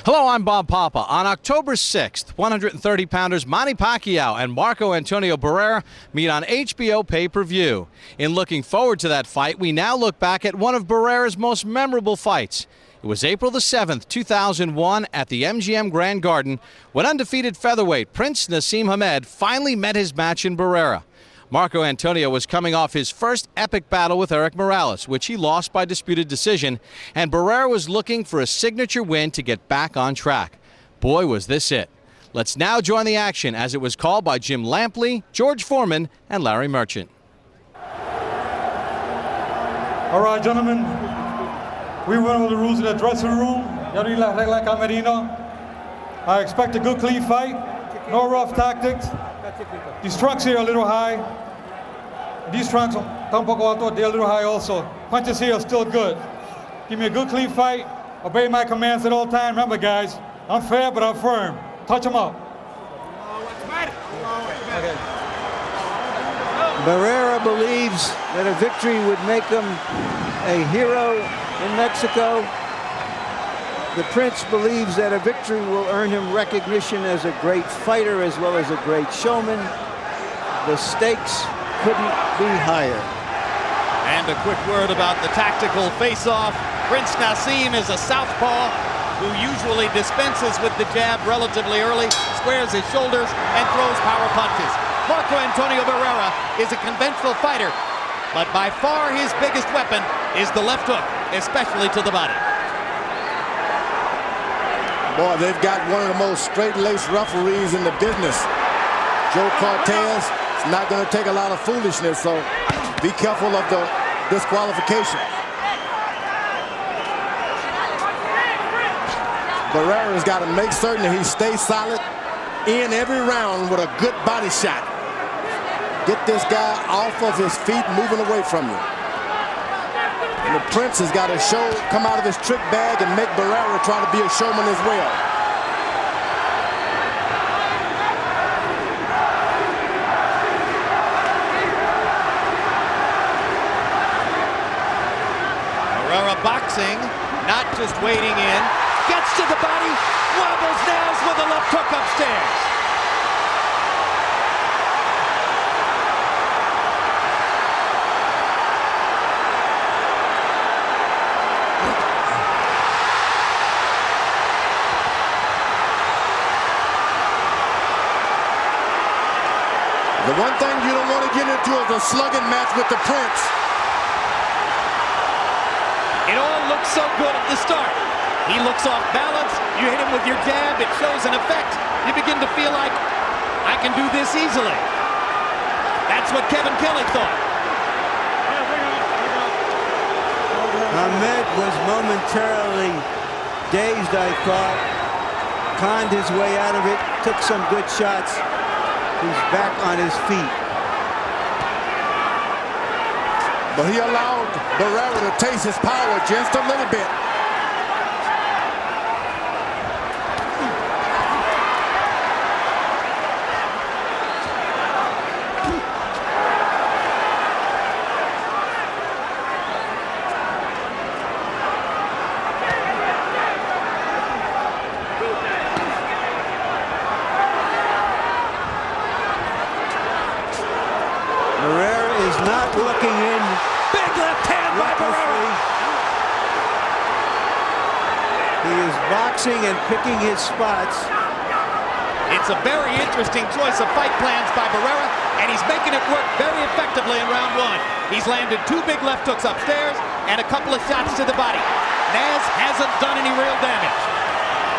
Hello, I'm Bob Papa. On October 6th, 130-pounders Manny Pacquiao and Marco Antonio Barrera meet on HBO pay-per-view. In looking forward to that fight, we now look back at one of Barrera's most memorable fights. It was April the 7th, 2001 at the MGM Grand Garden when undefeated featherweight Prince Naseem Hamed finally met his match in Barrera. Marco Antonio was coming off his first epic battle with Eric Morales, which he lost by disputed decision, and Barrera was looking for a signature win to get back on track. Boy, was this it. Let's now join the action as it was called by Jim Lampley, George Foreman, and Larry Merchant. All right, gentlemen, we went over the rules in the dressing room. I expect a good, clean fight, no rough tactics. These trunks here are a little high. These trunks are a little high also. Punches here are still good. Give me a good, clean fight. Obey my commands at all times. Remember, guys, I'm fair, but I'm firm. Touch them up. Okay. Barrera believes that a victory would make him a hero in Mexico. The Prince believes that a victory will earn him recognition as a great fighter as well as a great showman. The stakes couldn't be higher. And a quick word about the tactical face-off. Prince Naseem is a southpaw who usually dispenses with the jab relatively early, squares his shoulders, and throws power punches. Marco Antonio Barrera is a conventional fighter, but by far his biggest weapon is the left hook, especially to the body. Boy, they've got one of the most straight-laced referees in the business. Joe Cortez. It's not going to take a lot of foolishness, so be careful of the disqualification. Barrera's got to make certain that he stays solid in every round with a good body shot. Get this guy off of his feet, moving away from you. And the Prince has got to come out of his trick bag and make Barrera try to be a showman as well. Barrera boxing, not just waiting in, gets to the body, wobbles nails with a left hook upstairs. The one thing you don't want to get into is a slugging match with the Prince. It all looks so good at the start. He looks off balance. You hit him with your jab. It shows an effect. You begin to feel like, I can do this easily. That's what Kevin Kelly thought. Hamed was momentarily dazed, I thought. Conned his way out of it. Took some good shots. He's back on his feet. But he allowed Barrera to taste his power just a little bit. Barrera is not looking in. Big left hand by Barrera. He is boxing and picking his spots. It's a very interesting choice of fight plans by Barrera, and he's making it work very effectively in round one. He's landed two big left hooks upstairs and a couple of shots to the body. Naz hasn't done any real damage.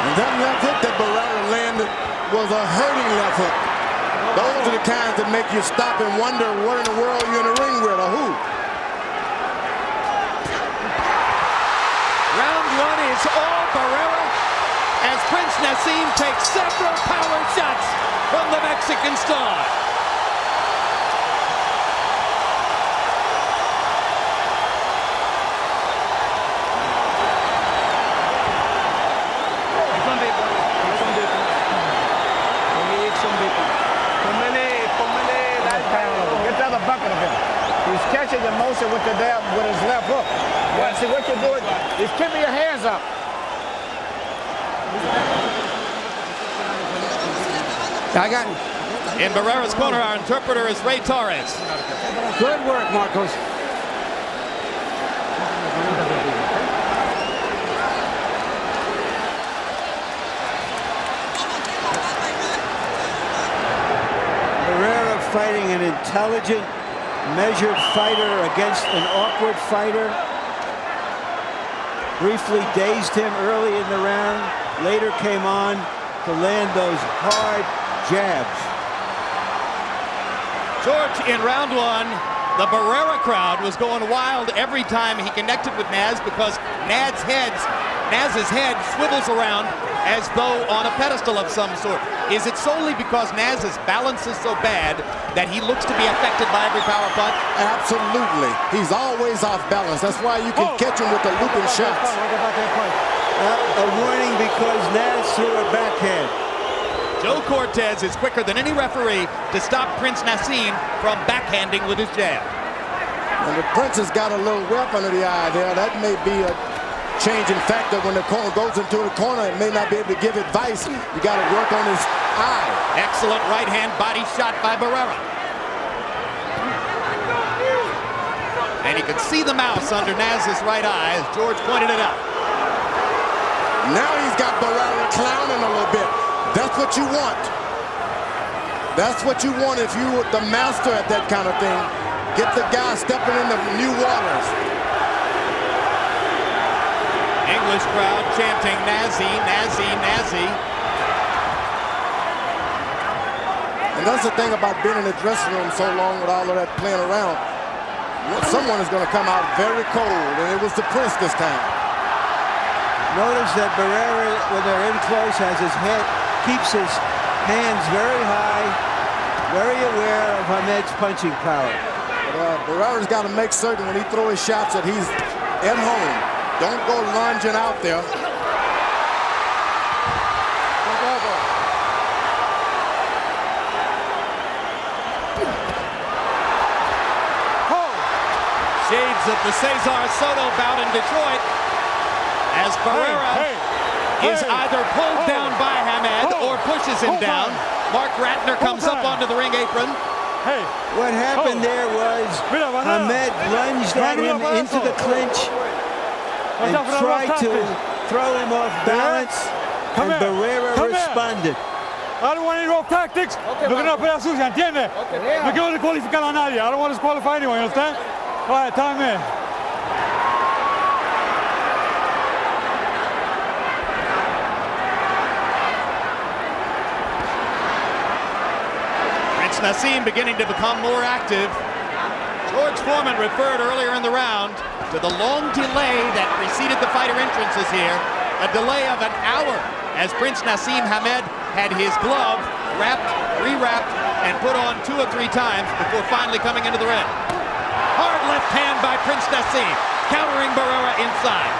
And that left hook that Barrera landed was a hurting left hook. Those are the kinds that make you stop and wonder what in the world you're in the ring with, or who. Round one is all Barrera as Prince Naseem takes several power shots from the Mexican star. He's catching the motion with his left hook. See what you're doing is keeping your hands up. I got In Barrera's corner, our interpreter is Ray Torres. good work, Marcos. Barrera fighting an intelligent, measured fighter against an awkward fighter. Briefly dazed him early in the round, later came on to land those hard jabs. George, in round one, the Barrera crowd was going wild every time he connected with Naz because Naz's head swivels around as though on a pedestal of some sort. Is it solely because Naz's balance is so bad that he looks to be affected by every power punch? Absolutely. He's always off balance. That's why you can catch him with the looping shots. A warning because Naz threw a backhand. Joe Cortez is quicker than any referee to stop Prince Naseem from backhanding with his jab. And the Prince has got a little whelp under the eye there. That may be a changing factor when the corner goes into the corner. It may not be able to give advice. You got to work on his eye. Excellent right hand body shot by Barrera. And you can see the mouse under Naz's right eye as George pointed it out. Now he's got Barrera clowning a little bit. That's what you want. That's what you want if you were the master at that kind of thing. Get the guy stepping into new waters. English crowd chanting Nazi, Nazi, Nazi. And that's the thing about being in the dressing room so long with all of that playing around. Someone is going to come out very cold, and it was the Prince this time. Notice that Barrera, when they're in close, has his head, keeps his hands very high, very aware of Hamed's punching power. Barrera's got to make certain when he throws his shots that he's at home. Don't go lunging out there. Shades of the Cesar Soto bout in Detroit as Barrera is either pulled down by Hamed or pushes him down. Mark Ratner comes up onto the ring apron. What happened there was Hamed lunged at him into the clinch and tried to throw him off balance, and Barrera responded. I don't want any rough tactics. Look at pelea sucia, ¿entiende? No quiero descualificar a nadie. I don't want to disqualify anyone, you understand? All right, time in. Prince Naseem beginning to become more active. George Foreman referred earlier in the round to the long delay that preceded the fighter entrances here. A delay of an hour as Prince Naseem Hamed had his glove wrapped, rewrapped, and put on 2 or 3 times before finally coming into the ring. Hard left hand by Prince Naseem, countering Barrera inside.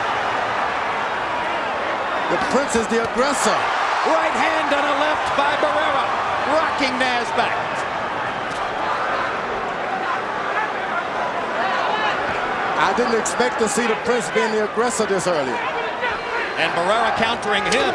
The Prince is the aggressor. Right hand on a left by Barrera, rocking Naz back. I didn't expect to see the Prince being the aggressor this early. And Barrera countering him.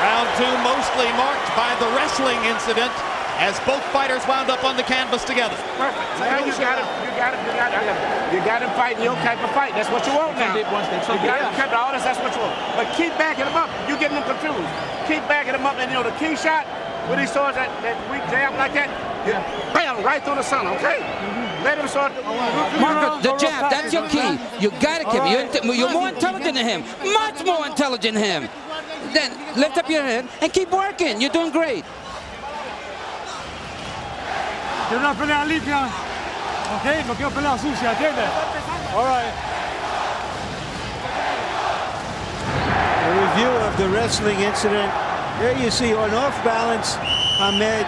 Round 2 mostly marked by the wrestling incident as both fighters wound up on the canvas together. Perfect. Now you got him fighting your type of fight. That's what you want now. You got him cut all this, that's what you want. But keep backing him up. You're getting them confused. Keep backing him up, and you know the key shot, when he starts that weak jab like that, bam, right through the sun, okay? Let him start. Marco, the jab, that's your key. You gotta keep it. You're more intelligent than him. Much more intelligent than him. Then lift up your head and keep working. You're doing great. Quiero una pelea limpia, ¿ok? No quiero pelea sucia, ¿entiendes? All right. A review of the wrestling incident. There you see on off balance, Hamed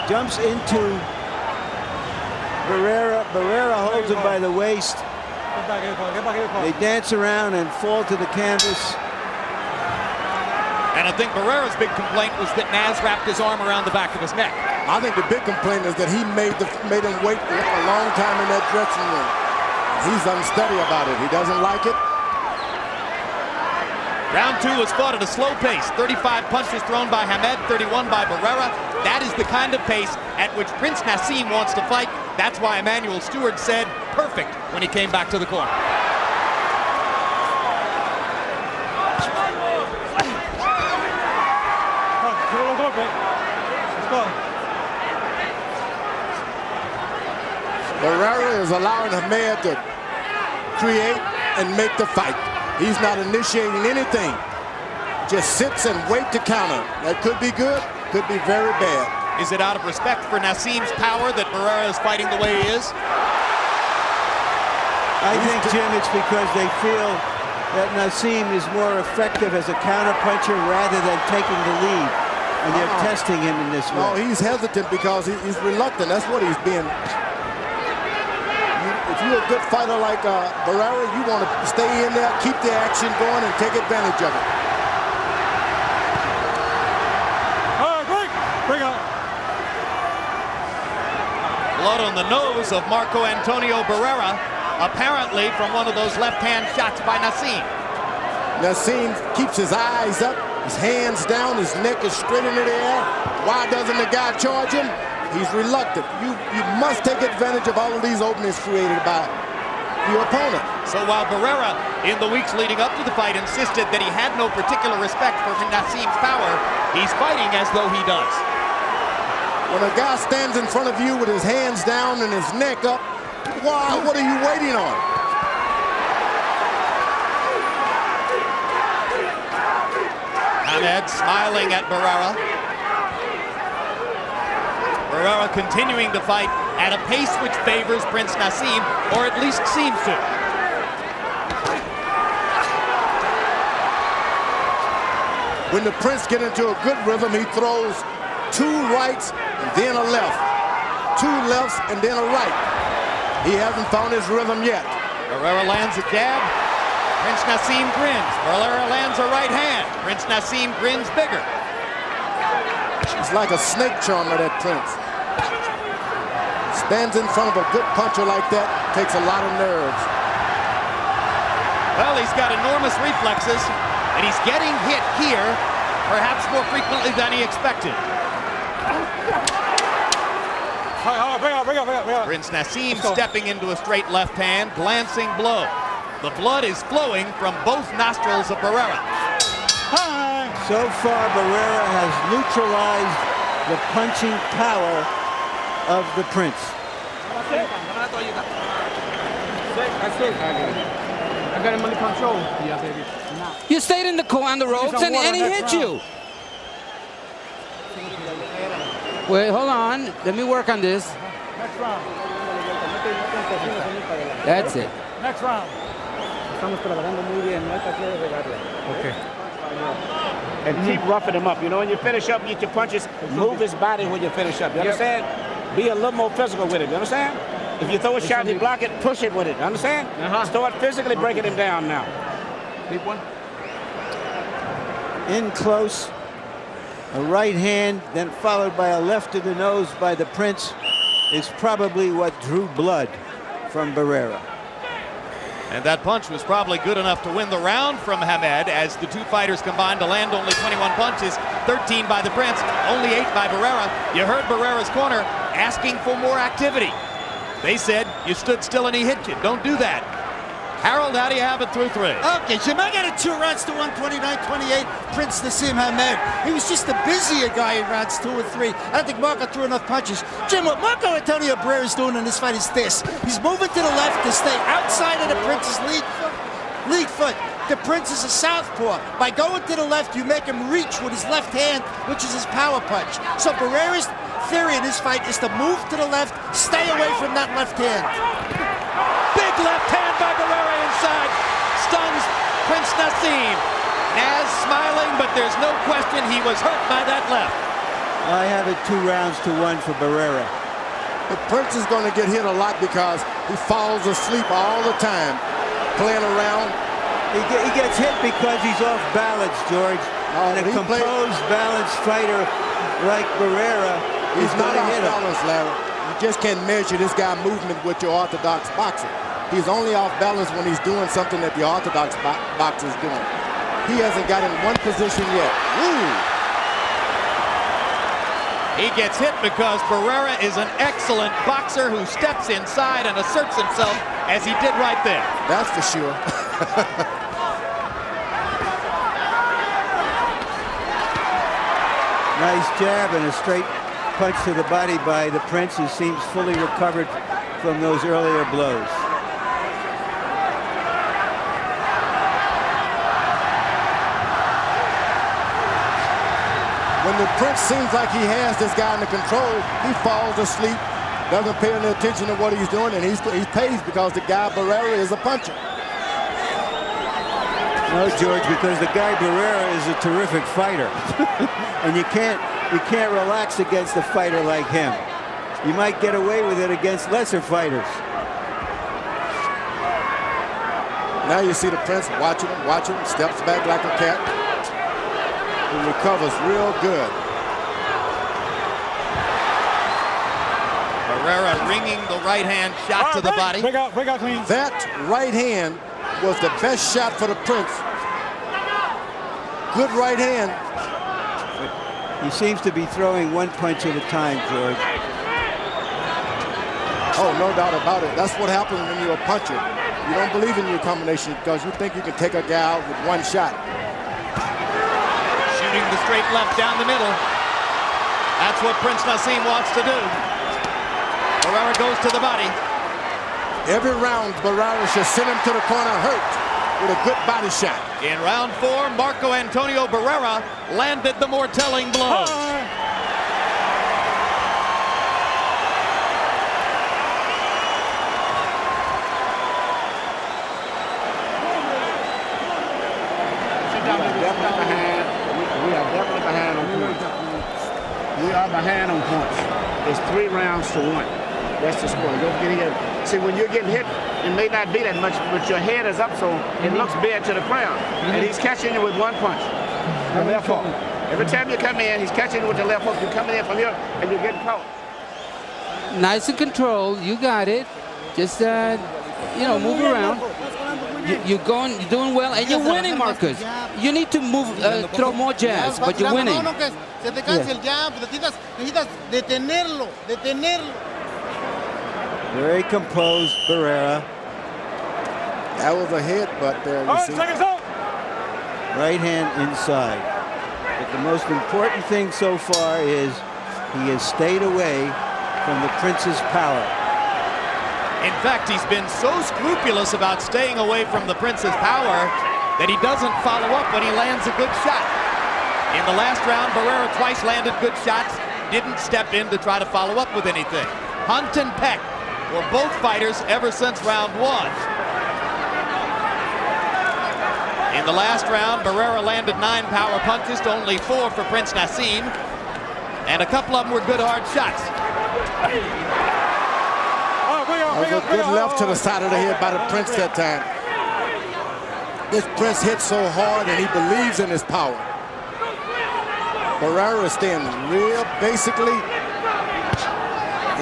jumps into Barrera. Barrera holds him by the waist. They dance around and fall to the canvas. And I think Barrera's big complaint was that Naz wrapped his arm around the back of his neck. I think the big complaint is that he made him wait a long time in that dressing room. He's unsteady about it. He doesn't like it. Round 2 was fought at a slow pace. 35 punches thrown by Hamed, 31 by Barrera. That is the kind of pace at which Prince Naseem wants to fight. That's why Emmanuel Stewart said perfect when he came back to the corner. Barrera is allowing Hamed to create and make the fight. He's not initiating anything. Just sits and wait to counter. That could be good, could be very bad. Is it out of respect for Naseem's power that Barrera is fighting the way he is? I think, Jim, it's because they feel that Naseem is more effective as a counterpuncher rather than taking the lead. And they're testing him in this way. No, he's hesitant because he's reluctant. That's what he's being. If you're a good fighter like Barrera, you want to stay in there, keep the action going, and take advantage of it. All right, bring up. Blood on the nose of Marco Antonio Barrera, apparently from one of those left-hand shots by Naseem. Naseem keeps his eyes up, his hands down, his neck is straight into the air. Why doesn't the guy charge him? He's reluctant. You must take advantage of all of these openings created by your opponent. So while Barrera, in the weeks leading up to the fight, insisted that he had no particular respect for Naseem's power, he's fighting as though he does. When a guy stands in front of you with his hands down and his neck up, why? What are you waiting on? Hamed smiling at Barrera. Barrera continuing to fight at a pace which favors Prince Naseem, or at least seems to. When the Prince gets into a good rhythm, he throws 2 rights and then a left. 2 lefts and then a right. He hasn't found his rhythm yet. Barrera lands a jab. Prince Naseem grins. Barrera lands a right hand. Prince Naseem grins bigger. It's like a snake charmer, that Prince. Stands in front of a good puncher like that, takes a lot of nerves. Well, he's got enormous reflexes, and he's getting hit here, perhaps more frequently than he expected. Bring up. Prince Naseem stepping into a straight left hand, glancing blow. The blood is flowing from both nostrils of Barrera. So far, Barrera has neutralized the punching power of the Prince. I got him under control. Yeah, baby. You stayed in the on the ropes and he hit you. Wait, hold on. Let me work on this. Next round. That's it. Next round. Okay. And keep roughing him up. You know, when you finish up, get your punches, move his body when you finish up. You understand? Be a little more physical with it. You understand? If you throw a shot and you block it, push it with it. You understand? Start physically breaking him down now. Deep one. In close, a right hand, then followed by a left to the nose by the Prince, is probably what drew blood from Barrera. And that punch was probably good enough to win the round from Hamed, as the 2 fighters combined to land only 21 punches, 13 by the Prince, only 8 by Barrera. You heard Barrera's corner asking for more activity. They said, you stood still and he hit you. Don't do that. Harold, how do you have it through 3? Okay, Jim, I got it 2 rounds to 129-28. Prince Naseem Hamed. He was just a busier guy in rounds 2 and 3. I don't think Marco threw enough punches. Jim, what Marco Antonio Barrera is doing in this fight is this. He's moving to the left to stay outside of the Prince's lead foot. The Prince is a southpaw. By going to the left, you make him reach with his left hand, which is his power punch. So Barrera's theory in this fight is to move to the left, stay away from that left hand. Big left hand by Barrera inside. Stuns Prince Naseem. Naz smiling, but there's no question he was hurt by that left. I have it 2 rounds to 1 for Barrera. The Prince is going to get hit a lot because he falls asleep all the time, playing around. He gets hit because he's off balance, George. And a composed, balanced fighter like Barrera He's is not going to off hit him. balance, Larry. You just can't measure this guy's movement with your orthodox boxer. He's only off balance when he's doing something that the orthodox boxer is doing. He hasn't got in one position yet. Ooh. He gets hit because Barrera is an excellent boxer who steps inside and asserts himself as he did right there. That's for sure. Nice jab and a straight punch to the body by the Prince, who seems fully recovered from those earlier blows. When the Prince seems like he has this guy under control, he falls asleep, doesn't pay any attention to what he's doing, and he pays because the guy Barrera is a puncher. No, George, because the guy Barrera is a terrific fighter. And you can't relax against a fighter like him. You might get away with it against lesser fighters. Now you see the Prince watching him, steps back like a cat. He recovers real good. Barrera ringing the right hand shot to the body. Break out clean. That right hand was the best shot for the Prince. Good right hand. He seems to be throwing one punch at a time, George. Oh, no doubt about it. That's what happens when you're a puncher. You don't believe in your combination because you think you can take a guy out with one shot. Shooting the straight left down the middle. That's what Prince Naseem wants to do. Barrera goes to the body. Every round, Barrera should send him to the corner hurt with a good body shot. In round 4, Marco Antonio Barrera landed the more telling blow. We are definitely behind on points. We are behind on points. It's 3 rounds to 1. That's the score. Don't forget. See, when you're getting hit, it may not be that much, but your head is up, so it looks bad to the crowd. And he's catching you with one punch. The left hook. Every time you come in, he's catching you with the left hook. You're coming in from here, and you're getting caught. Nice and controlled. You got it. Just, you know, move around. You're doing well, and you're winning, Marcus. You need to move, throw more jabs, but you're winning. Very composed, Barrera. That was a headbutt there, you see. Right hand inside. But the most important thing so far is he has stayed away from the Prince's power. In fact, he's been so scrupulous about staying away from the Prince's power that he doesn't follow up when he lands a good shot. In the last round, Barrera twice landed good shots, didn't step in to try to follow up with anything. Hunt and peck for both fighters ever since round 1. In the last round, Barrera landed 9 power punches to only 4 for Prince Naseem, and a couple of them were good hard shots. That was a good left to the side of the head by the Prince that time. This Prince hits so hard and he believes in his power. Barrera is staying real basically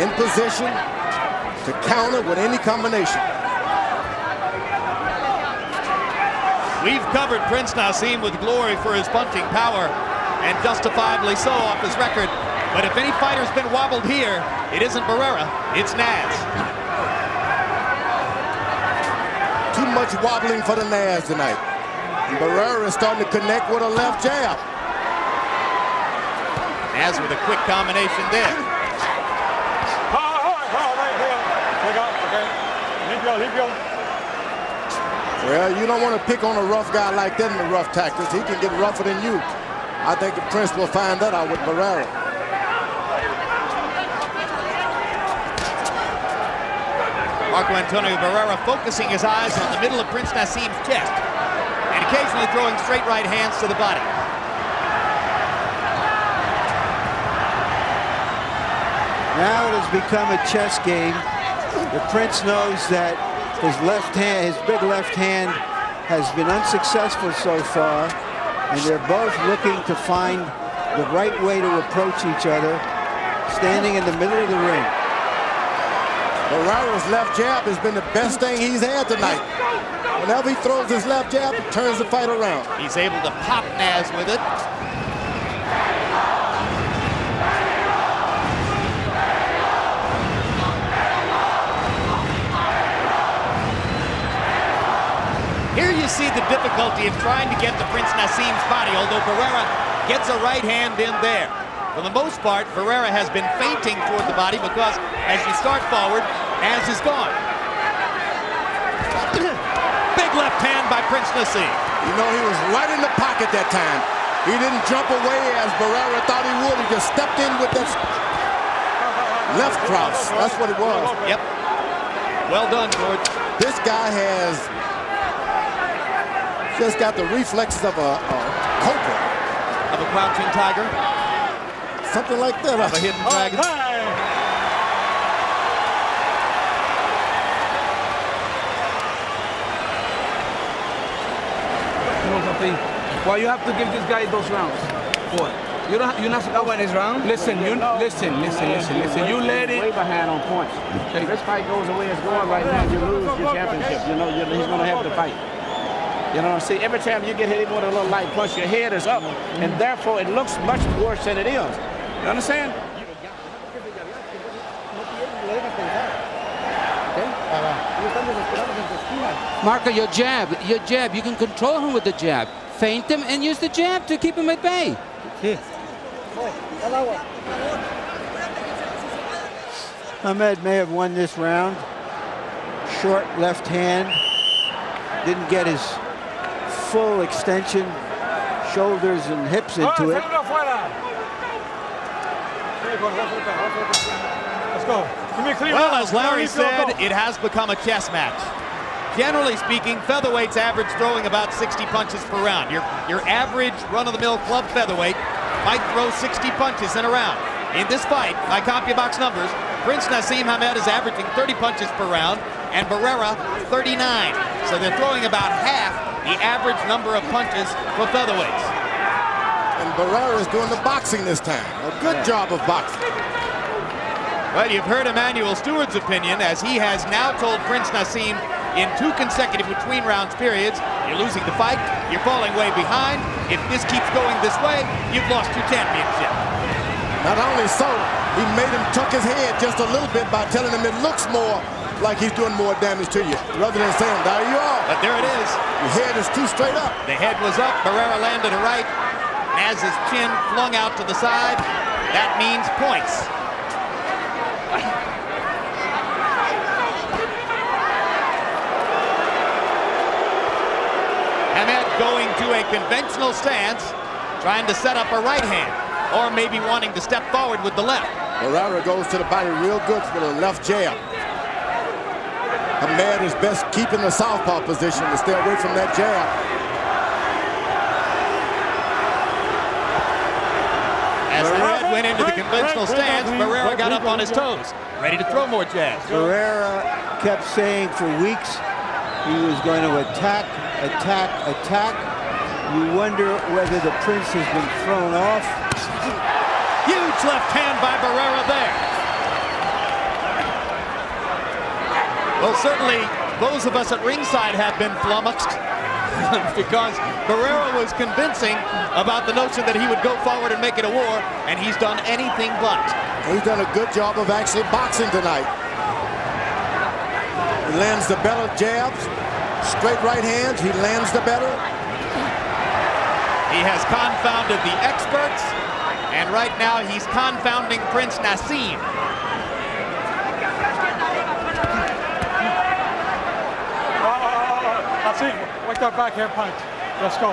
in position to counter with any combination. We've covered Prince Naseem with glory for his punching power, and justifiably so off his record. But if any fighter's been wobbled here, it isn't Barrera, it's Naz. Too much wobbling for the Naz tonight. And Barrera is starting to connect with a left jab. Naz with a quick combination there. Well, you don't want to pick on a rough guy like that in the rough tactics. He can get rougher than you. I think the Prince will find that out with Barrera. Marco Antonio Barrera focusing his eyes on the middle of Prince Naseem's chest and occasionally throwing straight right hands to the body. Now it has become a chess game. The Prince knows that his left hand, his big left hand, has been unsuccessful so far. And they're both looking to find the right way to approach each other, standing in the middle of the ring. Barrera's left jab has been the best thing he's had tonight. Whenever he throws his left jab, it turns the fight around. He's able to pop Naz with it. Here you see the difficulty of trying to get to Prince Naseem's body, although Barrera gets a right hand in there. For the most part, Barrera has been feinting toward the body because as you start forward, Naz is gone. Big left hand by Prince Naseem. You know, he was right in the pocket that time. He didn't jump away as Barrera thought he would. He just stepped in with that left cross. That's what it was. Yep. Well done, George. This guy has just got the reflexes of a cobra. Of a crouching tiger. Something like that. Of a hidden dragon. Why you have to give this guy those rounds? What? You're not supposed to win his round. Listen, listen. You let it. Way behind on points. If this fight goes the way it's going right now, you lose your championship. You know, he's going to have to fight. You know, see, every time you get hit with a little light punch, your head is up, and therefore it looks much worse than it is. You understand? Marco, your jab, you can control him with the jab. Feint him and use the jab to keep him at bay. Ahmed may have won this round. Short left hand. Didn't get his full extension, shoulders and hips into it. Let's go. Well, as Larry said, it has become a chess match. Generally speaking, featherweights average throwing about 60 punches per round. Your average run-of-the-mill club featherweight might throw 60 punches in a round. In this fight, by CompuBox numbers, Prince Naseem Hamed is averaging 30 punches per round, and Barrera 39. So they're throwing about half the average number of punches for featherweights. And Barrera is doing the boxing this time. A good job of boxing. Well, you've heard Emmanuel Stewart's opinion, as he has now told Prince Naseem in 2 consecutive between rounds periods, you're losing the fight, you're falling way behind. If this keeps going this way, you've lost your championship. Not only so, he made him tuck his head just a little bit by telling him it looks more like he's doing more damage to you, rather than saying, there you are. But there it is. Your head is too straight up. The head was up, Barrera landed a right. Naz's chin flung out to the side. That means points. Hamed going to a conventional stance, trying to set up a right hand, or maybe wanting to step forward with the left. Barrera goes to the body real good with a left jab. Hamed is best keeping the southpaw position to stay away from that jab. As the head went into the conventional stance, Barrera got up on his toes, ready to throw more jabs. Barrera kept saying for weeks he was going to attack. You wonder whether the Prince has been thrown off. Huge left hand by Barrera there. Well, certainly those of us at ringside have been flummoxed because Barrera was convincing about the notion that he would go forward and make it a war, and he's done anything but. He's done a good job of actually boxing tonight. He lands the better jabs, straight right hands, he lands the better. He has confounded the experts, and right now he's confounding Prince Naseem. Wake that backhand punch. Let's go.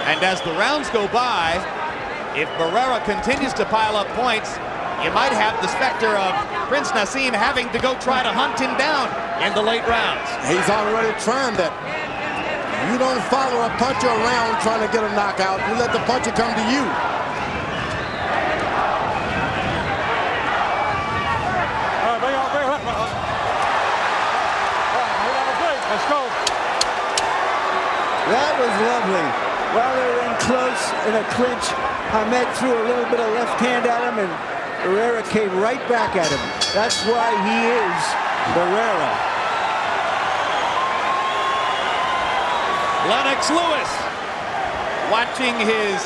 And as the rounds go by, if Barrera continues to pile up points, you might have the specter of Prince Naseem having to go try to hunt him down in the late rounds. He's already trying that. You don't follow a puncher around trying to get a knockout. You let the puncher come to you. Let's go. That was lovely. in a clinch, Hamed threw a little bit of left hand at him, and Barrera came right back at him. That's why he is Barrera. Lennox Lewis watching his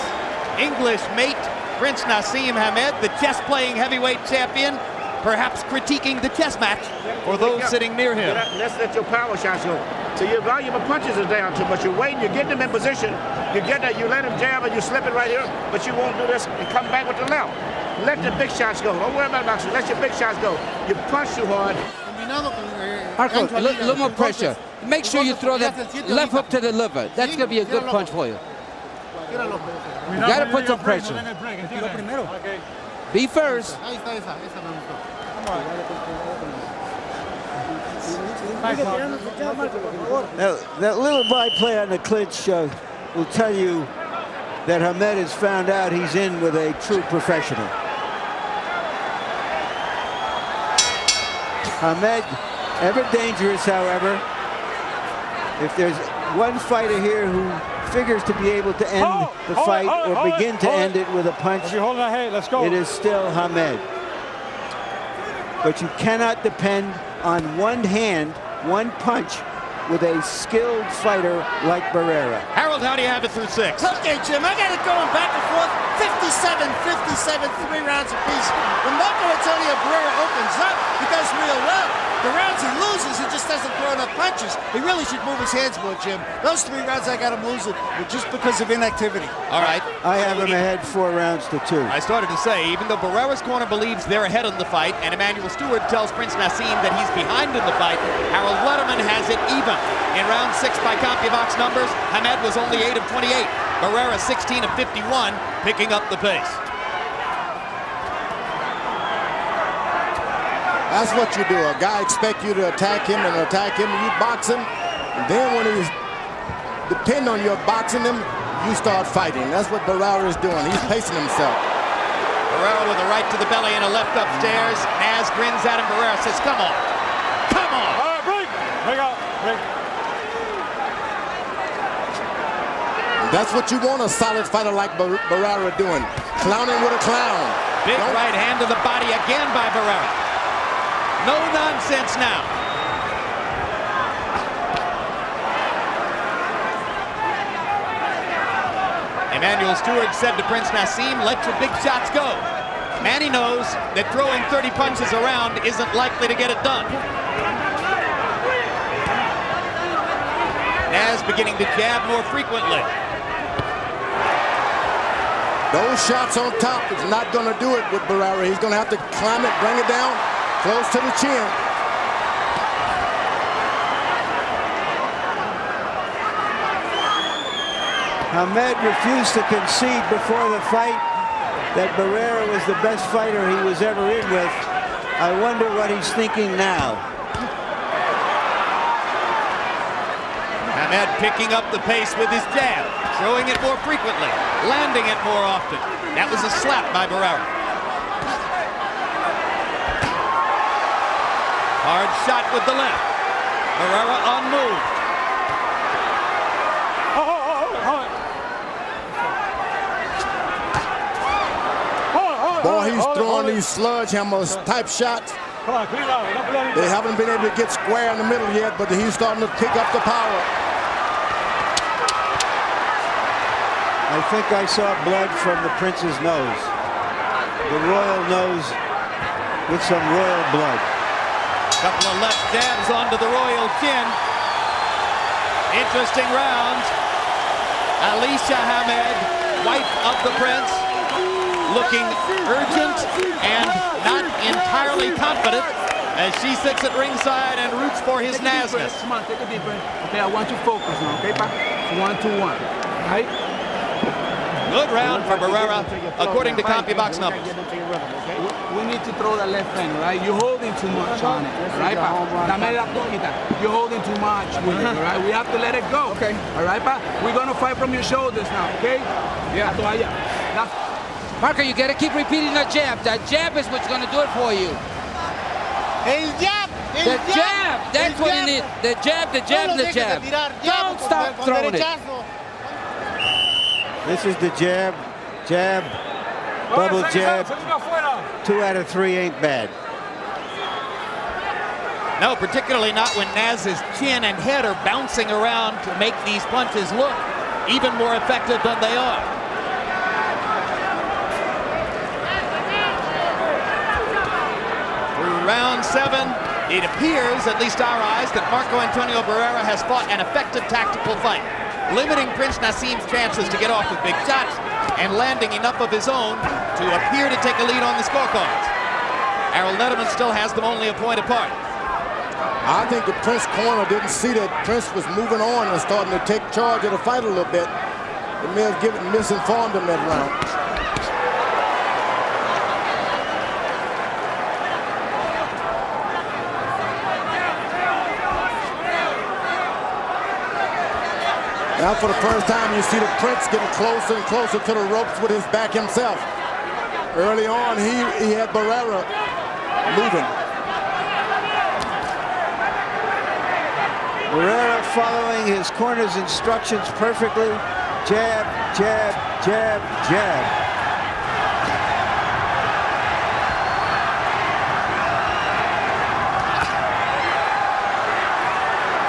English mate, Prince Naseem Hamed, the chess-playing heavyweight champion, perhaps critiquing the chess match for those sitting near him. Let's let your power shots go. So your volume of punches is down too much. You're waiting, you get them in position, you get that, you let him jab and you slip it right here, but you won't do this and come back with the left. Let the big shots go. Don't worry about boxing. Let your big shots go. You punch too hard. Marco, a little more pressure. Make sure you throw that left hook to the liver. That's going to be a good punch for you. You got to put some pressure. Be first. Now, that little by-play on the clinch will tell you that Hamed has found out he's in with a true professional. Hamed, ever dangerous, however. If there's one fighter here who figures to be able to end the fight or begin to end it with a punch, it is still Hamed. But you cannot depend on one hand, one punch, with a skilled fighter like Barrera. Harold, how do you have it through 6? Okay, Jim, I got it going back and forth. 57, 3 rounds apiece. When Marco Antonio Barrera opens up, he does real well. The rounds he loses, he just doesn't throw enough punches. He really should move his hands more, Jim. Those 3 rounds I got him losing, but just because of inactivity. All right. I have him ahead 4 rounds to 2. I started to say, even though Barrera's corner believes they're ahead in the fight, and Emmanuel Stewart tells Prince Naseem that he's behind in the fight, Harold Letterman has it even. In round 6 by CompuBox numbers, Hamed was only 8 of 28. Barrera 16 of 51, picking up the pace. That's what you do. A guy expects you to attack him and attack him, and you box him. And then when he's depend on your boxing him, you start fighting. That's what Barrera is doing. He's pacing himself. Barrera with a right to the belly and a left upstairs. Naz grins at him. Barrera says, come on. Come on. All right, break. Break out. Break. That's what you want a solid fighter like Barrera doing. Clowning with a clown. Big right hand to the body again by Barrera. No nonsense now. Emmanuel Stewart said to Prince Naseem, let your big shots go. Manny knows that throwing 30 punches around isn't likely to get it done. Naz beginning to jab more frequently. Those shots on top is not going to do it with Barrera. He's going to have to climb it, bring it down, close to the chin. Hamed refused to concede before the fight that Barrera was the best fighter he was ever in with. I wonder what he's thinking now. Hamed picking up the pace with his jab, throwing it more frequently, landing it more often. That was a slap by Barrera. Hard shot with the left. Barrera unmoved. Boy, he's throwing these sledgehammers type shots. They haven't been able to get square in the middle yet, but he's starting to pick up the power. I think I saw blood from the prince's nose. The royal nose with some royal blood. Couple of left jabs onto the royal chin. Interesting rounds. Alicia Hamed, wife of the prince, looking urgent and not entirely confident as she sits at ringside and roots for his Nasness. Come on, take a deep breath. Okay, I want you focused now, okay, Pa? 1-2-1, right? Good round for Barrera, according to CompuBox numbers. We need to throw the left hand, right? You're holding too much on it, right, Pa? You're holding too much with it, all right? We have to let it go. Okay. All right, Pa? We're going to fight from your shoulders now, okay? Yeah. Marco, you got to keep repeating that jab. That jab is what's going to do it for you. El jab! The jab! That's what you need. The jab, the jab, the jab. Don't stop throwing it. This is the jab, jab, double jab. 2 out of 3 ain't bad. No, particularly not when Naz's chin and head are bouncing around to make these punches look even more effective than they are. Through round 7, it appears, at least our eyes, that Marco Antonio Barrera has fought an effective tactical fight, limiting Prince Naseem's chances to get off with big shots and landing enough of his own to appear to take a lead on the scorecards. Harold Netterman still has them only a point apart. I think the Prince corner didn't see that Prince was moving on and starting to take charge of the fight a little bit. They may have misinformed him that round. Now for the first time you see the Prince getting closer and closer to the ropes with his back himself. Early on he had Barrera moving. Barrera following his corner's instructions perfectly. Jab, jab, jab, jab.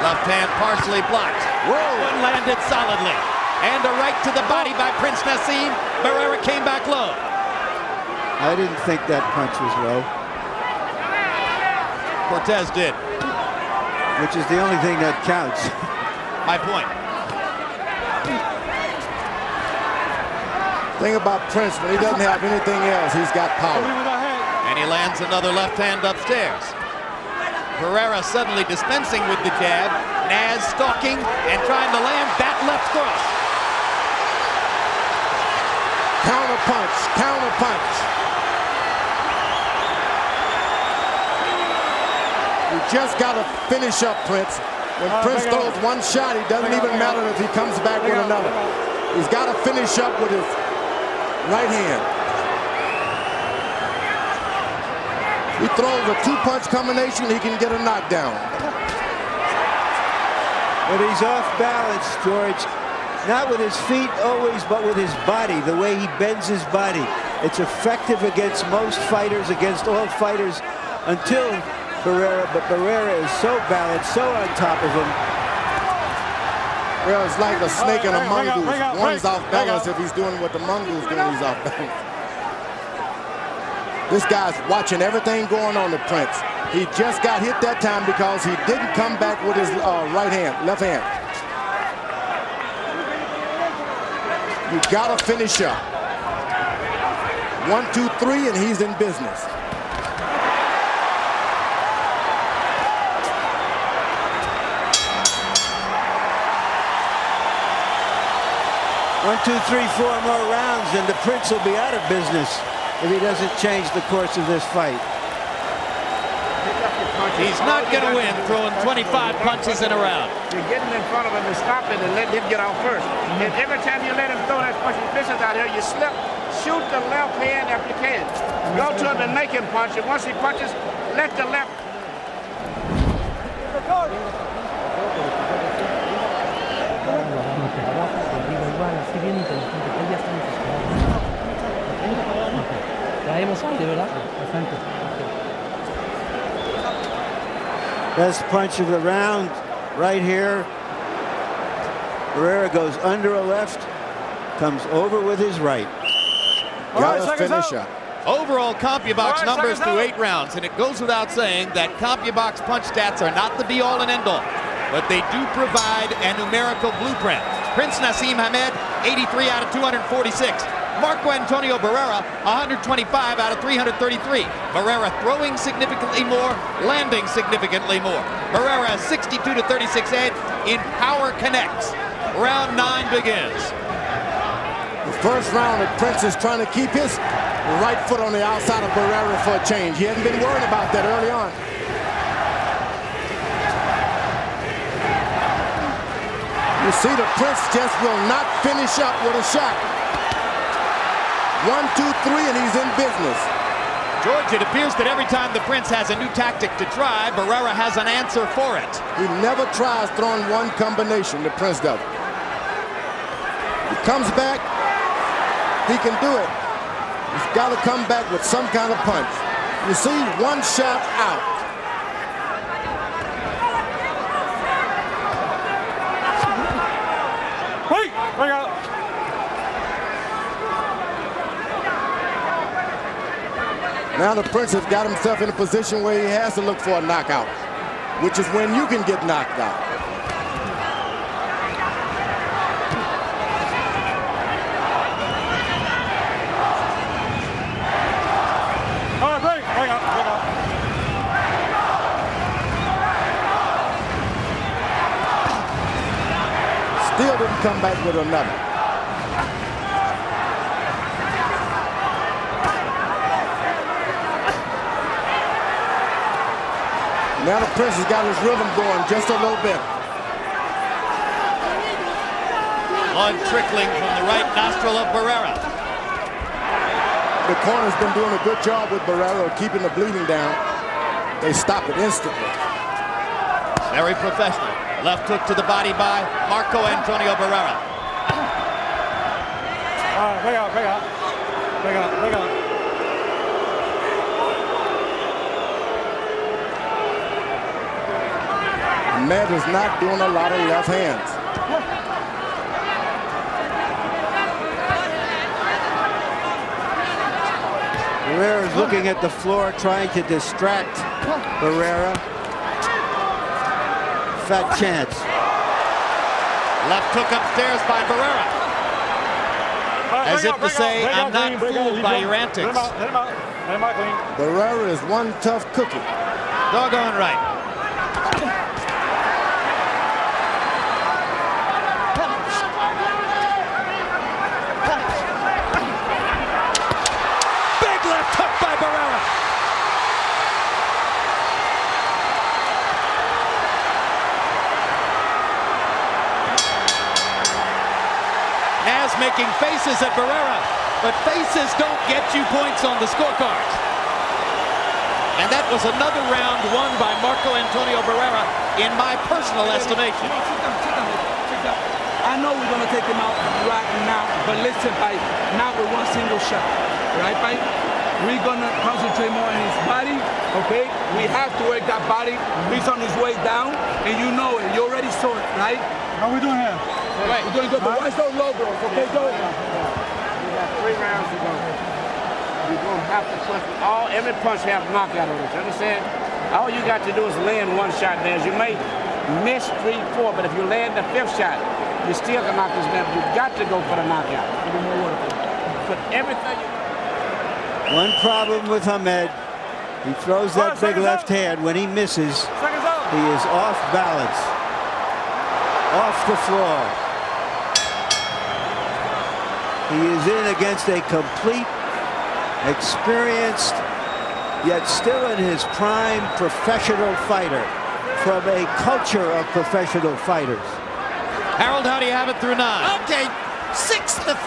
Left hand partially blocked. Whoa! One landed solidly. And a right to the body by Prince Naseem. Barrera came back low. I didn't think that punch was low. Cortez did. Which is the only thing that counts. My point. Thing about Prince, when he doesn't have anything else, he's got power. And he lands another left hand upstairs. Barrera suddenly dispensing with the jab. Naz stalking and trying to land that left cross. Counter punch, counter punch. You just got to finish up Prince. When Prince throws one shot, it doesn't even matter if he comes back with another. He's got to finish up with his right hand. He throws a 2-punch combination, he can get a knockdown. But he's off balance, George. Not with his feet always, but with his body, the way he bends his body. It's effective against most fighters, against all fighters, until Barrera, but Barrera is so balanced, so on top of him. Well, it's like a snake and a mongoose. One's off balance. If he's doing what the mongoose doing, he's off balance. This guy's watching everything going on to Prince. He just got hit that time because he didn't come back with his left hand. You gotta finish up. 1, 2, 3, and he's in business. One, 2, 3, 4 more rounds, and the Prince will be out of business if he doesn't change the course of this fight. He's not going to win throwing 25 punches in a round. You're getting in front of him and stopping and letting him get out first. And every time you let him throw that punch, vicious out here, you slip, shoot the left hand if you can. Go to him and make him punch. And once he punches, let the left. Best punch of the round right here. Barrera goes under a left, comes over with his right. Got to finish up. Overall CompuBox numbers through 8 rounds, and it goes without saying that CompuBox punch stats are not the be-all and end-all, but they do provide a numerical blueprint. Prince Naseem Hamed, 83 out of 246. Marco Antonio Barrera, 125 out of 333. Barrera throwing significantly more, landing significantly more. Barrera 62 to 36 edge in power connects. Round 9 begins. The first round, the Prince is trying to keep his right foot on the outside of Barrera for a change. He hadn't been worried about that early on. You see the Prince just will not finish up with a shot. 1, 2, 3, and he's in business. George, it appears that every time the Prince has a new tactic to try, Barrera has an answer for it. He never tries throwing one combination, the Prince does. He comes back, he can do it. He's got to come back with some kind of punch. You see, one shot out. Wait, bring out. Now the Prince has got himself in a position where he has to look for a knockout, which is when you can get knocked out. All right, bring out. Still didn't come back with another. Now the Prince has got his rhythm going just a little bit. Blood trickling from the right nostril of Barrera. The corner's been doing a good job with Barrera of keeping the bleeding down. They stop it instantly. Very professional. Left hook to the body by Marco Antonio Barrera. All right, bring out. Ahmed is not doing a lot of left hands. Barrera is looking at the floor, trying to distract Barrera. Fat chance. Left hook upstairs by Barrera. As if to say, I'm not fooled by your antics. Barrera is one tough cookie. Doggone right. Making faces at Barrera, but faces don't get you points on the scorecard. And that was another round won by Marco Antonio Barrera, in my personal estimation. Sit down. I know we're gonna take him out right now, but listen, Pai, not with one single shot, right, Pai? We're gonna concentrate more on his body, okay? We have to work that body. He's on his way down, and you know it. You already saw it, right? How we doing here? Right. We're doing good, but watch those low blows, okay, Joe? We got 3 rounds to go. You're going to have to punch. Every punch have knockout on it, you understand? All you got to do is land one shot there. You may miss 3, 4, but if you land the 5th shot, you still can knock this man. You've got to go for the knockout. Put everything you... One problem with Ahmed, he throws that big left hand. When he misses, he is off balance, off the floor. He is in against a complete, experienced, yet still in his prime professional fighter from a culture of professional fighters. Harold, how do you have it through 9? Okay, 6-3, 87, 84,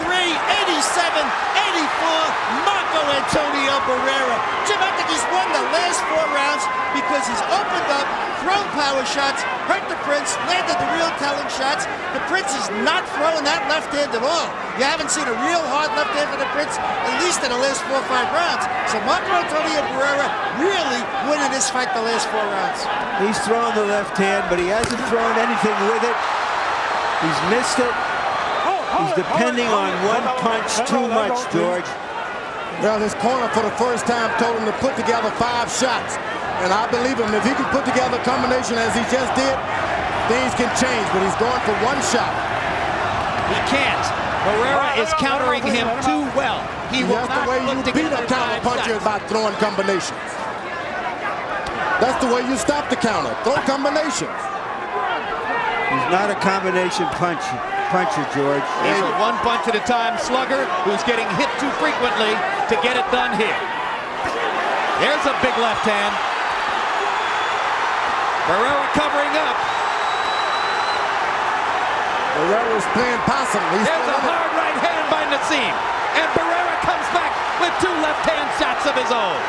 Marco Antonio Barrera. Jim, I think he's won the last 4 rounds because he's opened up, thrown power shots, hurt the Prince, landed the real telling shots. The Prince is not throwing that left hand at all. You haven't seen a real hard left hand for the Prince, at least in the last 4 or 5 rounds. So Marco Antonio Barrera really winning this fight the last 4 rounds. He's thrown the left hand, but he hasn't thrown anything with it. He's missed it. He's depending on one punch too much, George. Well, his corner for the first time told him to put together 5 shots. And I believe him. If he can put together a combination as he just did, things can change. But he's going for 1 shot. He can't. Barrera is countering him too well. He will That's not the way you put beat together a counter 5 puncher shots. by throwing combinations. That's the way you stop the counter. Throw combinations. He's not a combination puncher, George. He's a 1 punch at a time slugger who's getting hit too frequently to get it done here. There's a big left hand. Barrera covering up. Barrera's playing possum. There's a hard right hand by Naseem. And Barrera comes back with 2 left-hand shots of his own.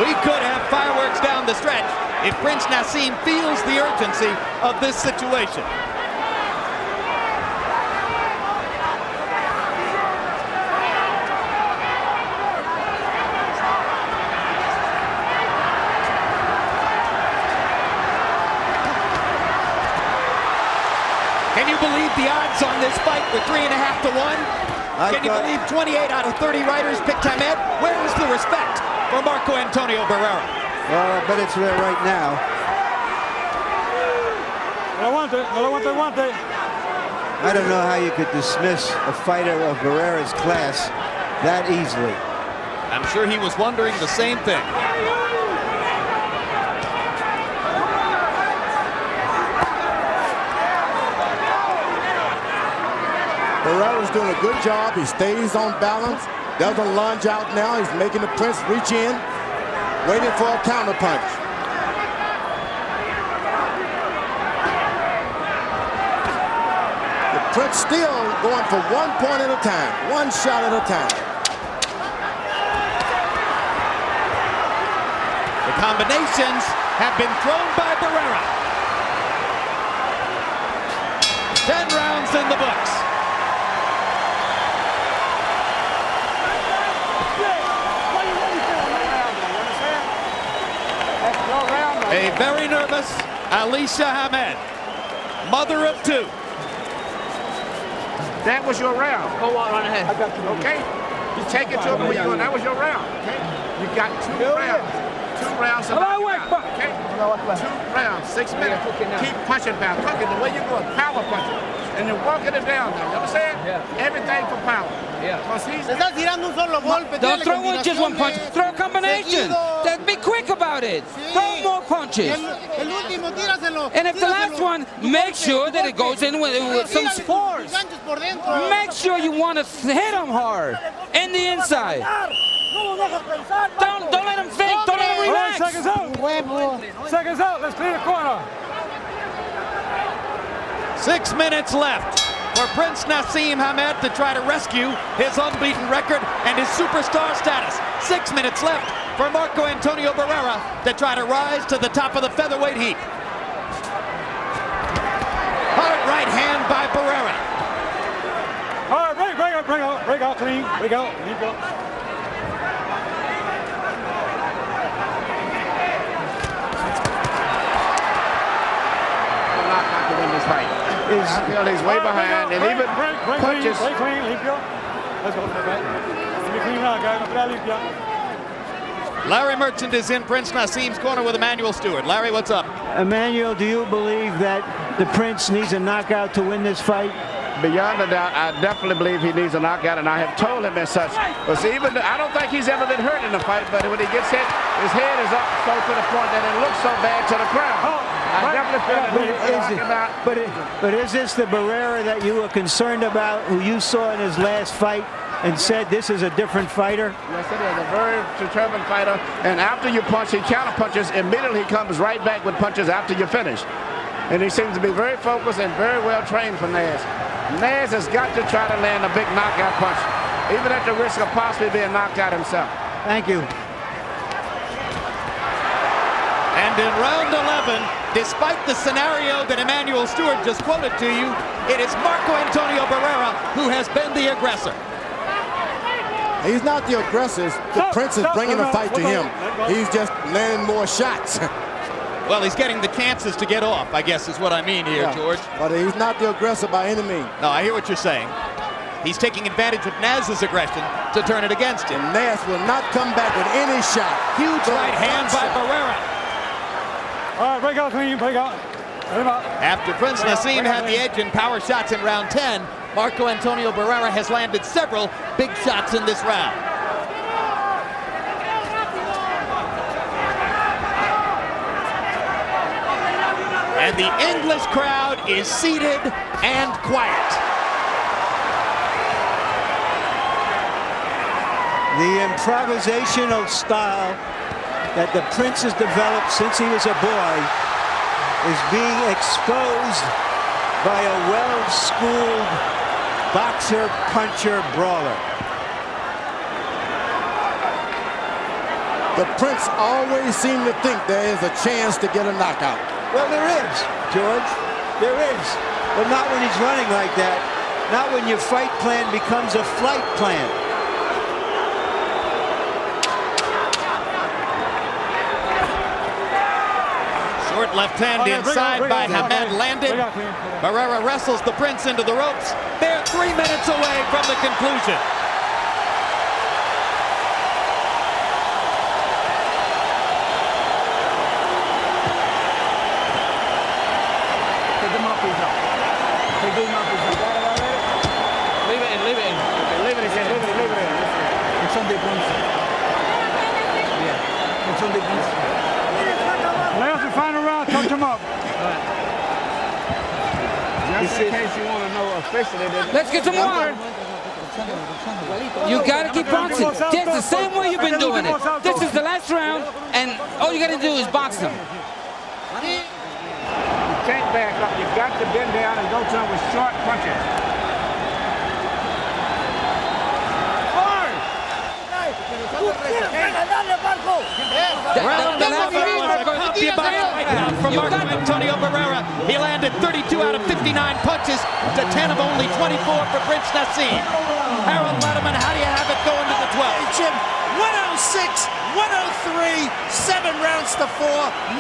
We could have fireworks down the stretch if Prince Naseem feels the urgency of this situation. the odds on this fight were 3.5 to 1. Can you believe 28 out of 30 writers picked Hamed? Where is the respect for Marco Antonio Barrera? Well, I bet it's there right now. I don't know how you could dismiss a fighter of Barrera's class that easily. I'm sure he was wondering the same thing. Barrera's doing a good job. He stays on balance, doesn't lunge out now. He's making the Prince reach in, waiting for a counter punch. The Prince still going for 1 point at a time, 1 shot at a time. The combinations have been thrown by Barrera. 10 rounds in the books. A very nervous Alicia Hamed, mother of 2. That was your round. Go on ahead. Okay? You take it to him where you're going. That was your round. Okay? You got 2 rounds. 2 rounds of knockout. Okay? 2 rounds, 6 minutes. Keep punching down. Cooking the way you're going. Power punching. And you're walking it down now. You understand? Yeah. Everything for power. Yeah. Don't throw in just 1 punch. Throw combinations. Be quick about it. Throw more punches. And if the last one, make sure that it goes in with some force. Make sure you want to hit him hard in the inside. Don't let him think. Don't let him relax. Seconds out. Seconds out. Let's clear the corner. 6 minutes left for Prince Naseem Hamed to try to rescue his unbeaten record and his superstar status. 6 minutes left for Marco Antonio Barrera to try to rise to the top of the featherweight heap. Hard right hand by Barrera. All right, break out, clean, break out, leave go. Not to win this fight. I feel he's way behind, and even punches. Break clean, limpio. Let's go, back. Let me clean out, guys. Limpio. Larry Merchant is in Prince Naseem's corner with Emmanuel Stewart. Larry, what's up? Emmanuel, do you believe that the Prince needs a knockout to win this fight? Beyond a doubt, I definitely believe he needs a knockout, and I have told him as such. But see, I don't think he's ever been hurt in a fight, but when he gets hit, his head is up so to the point that it looks so bad to the crowd. I definitely feel that he's knocking out. But is this the Barrera that you were concerned about, who you saw in his last fight and said this is a different fighter? Yes, it is a very determined fighter, and after you punch, he counter punches. Immediately he comes right back with punches after you finish. And he seems to be very focused and very well trained for Naz. Naz has got to try to land a big knockout punch, even at the risk of possibly being knocked out himself. Thank you. And in round 11, despite the scenario that Emmanuel Stewart just quoted to you, it is Marco Antonio Barrera who has been the aggressor. He's not the aggressor. The Prince is bringing the fight to him. He's just landing more shots. Well, he's getting the chances to get off, I guess is what I mean here, George. But he's not the aggressor by any means. No, I hear what you're saying. He's taking advantage of Naz's aggression to turn it against him. And Naz will not come back with any shot. Huge right hand by Barrera. All right, break out, clean, break out. After Prince Naseem had the edge in power shots in round 10, Marco Antonio Barrera has landed several big shots in this round. And the English crowd is seated and quiet. The improvisational style that the Prince has developed since he was a boy is being exposed by a well-schooled boxer, puncher, brawler. The Prince always seemed to think there is a chance to get a knockout. Well, there is, George. There is. But not when he's running like that. Not when your fight plan becomes a flight plan. Short left hand inside by Hamed landed. Barrera wrestles the Prince into the ropes. They're 3 minutes away from the conclusion. Take the mouthpiece out. Take the mouthpiece out. Leave it in, leave it in. Okay, leave it in, leave it in. It's on the points. Yeah, it's on the points. Last and final round, touch him up. Just in case you want to know officially. Let's get some more. You got to keep boxing. Just the same way you've been doing it. This is the last round, and all you got to do is box them. You can't back up. You got to bend down and go to him with short punches. From Marco Antonio Barrera. He landed 32 out of 59 punches to 10 of only 24 for Prince Naseem. Harold Letterman, how do you have it going to the 12th? Hey, Jim, 106, 103, 7 rounds to 4,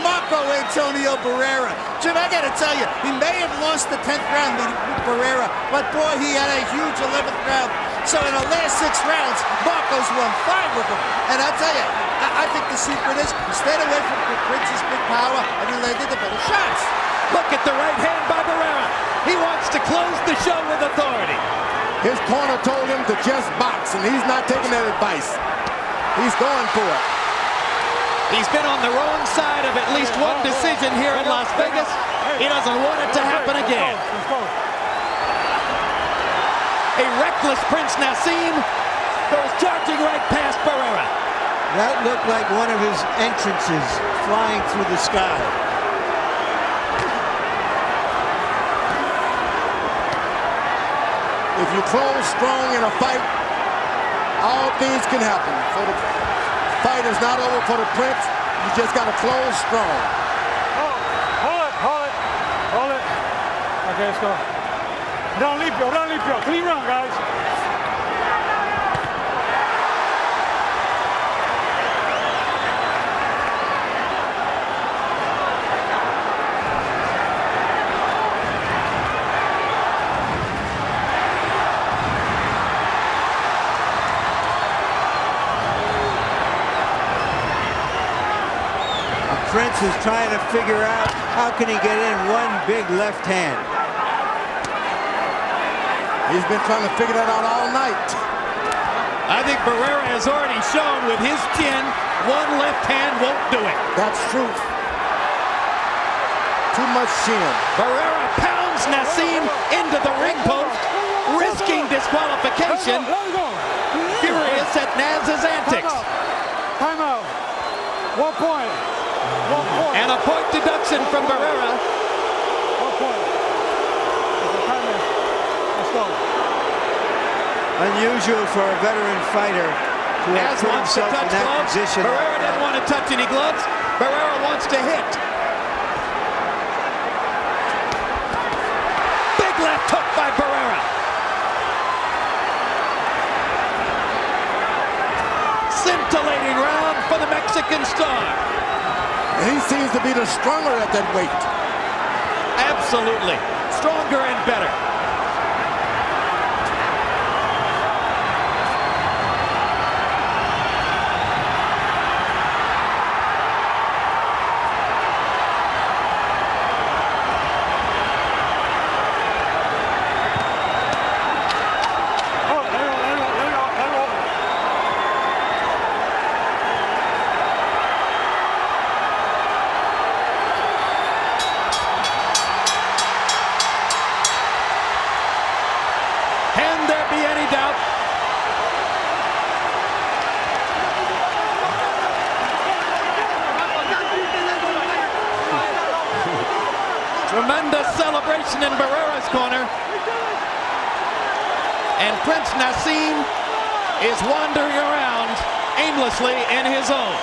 Marco Antonio Barrera. Jim, I got to tell you, he may have lost the 10th round with Barrera, but boy, he had a huge 11th round. So in the last 6 rounds, Marco's won 5 with him. And I tell you, I think the secret is he stayed away from Prince's big power and he landed the better shots. Look at the right hand by Barrera. He wants to close the show with authority. His corner told him to just box, and he's not taking that advice. He's going for it. He's been on the wrong side of at least one decision here in Las Vegas. He doesn't want it to happen again. A reckless Prince Naseem goes charging right past Barrera. That looked like one of his entrances flying through the sky. If you close strong in a fight, all things can happen. So the fight is not over for the Prince. You just got to close strong. Hold it. Okay, let's go. Run limpio. Clean run, guys. Prince is trying to figure out how can he get in one big left hand. He's been trying to figure that out all night. I think Barrera has already shown with his chin, one left hand won't do it. That's truth. Too much chin. Barrera pounds Naseem into the ring post, risking disqualification. Furious at Naz's antics. Time out. 1 point. And a point deduction from Barrera. 1 point. Let's go. Unusual for a veteran fighter to have Naz put wants to himself touch in that gloves. position. Barrera didn't want to touch any gloves. Barrera wants to hit. Big left hook by Barrera. Scintillating round for the Mexican star. And he seems to be the stronger at that weight. Absolutely. Stronger and better. Tremendous celebration in Barrera's corner. And Prince Naseem is wandering around aimlessly in his own.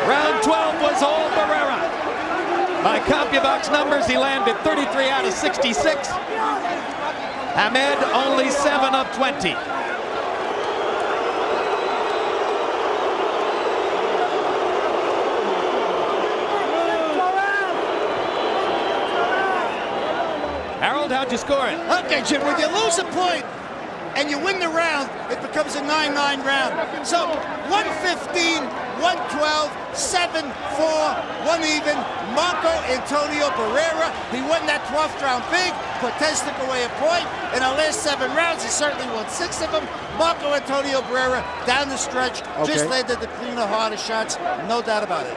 Round 12 was all Barrera. By CompuBox numbers, he landed 33 out of 66. Hamed only 7 of 20. Harold, how'd you score it? Okay, Jim, when you lose a point and you win the round, it becomes a 9-9 round. So 115, 112, 7-4, 1 even. Marco Antonio Barrera, he won that 12th round big. Cortez took away a point. In our last 7 rounds, he certainly won 6 of them. Marco Antonio Barrera down the stretch, just landed the cleaner, harder shots, no doubt about it.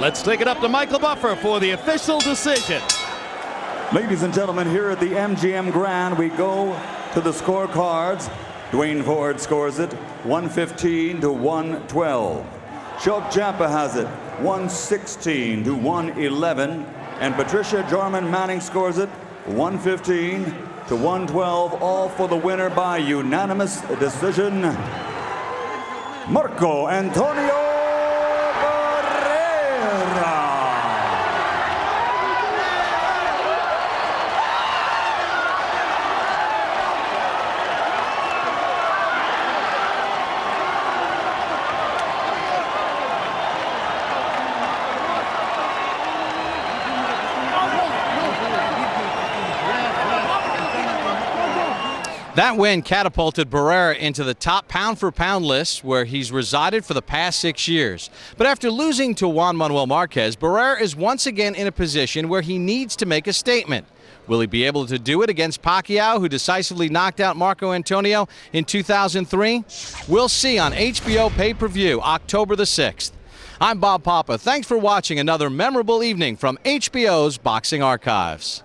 Let's take it up to Michael Buffer for the official decision. Ladies and gentlemen, here at the MGM Grand, we go to the scorecards. Dwayne Ford scores it 115 to 112. Shulk Jampa has it 116 to 111. And Patricia Jarman Manning scores it 115 to 112, all for the winner by unanimous decision, Marco Antonio Barrera. That win catapulted Barrera into the top pound-for-pound list, where he's resided for the past 6 years. But after losing to Juan Manuel Marquez, Barrera is once again in a position where he needs to make a statement. Will he be able to do it against Pacquiao, who decisively knocked out Marco Antonio in 2003? We'll see on HBO pay-per-view October the 6th. I'm Bob Papa. Thanks for watching another memorable evening from HBO's Boxing Archives.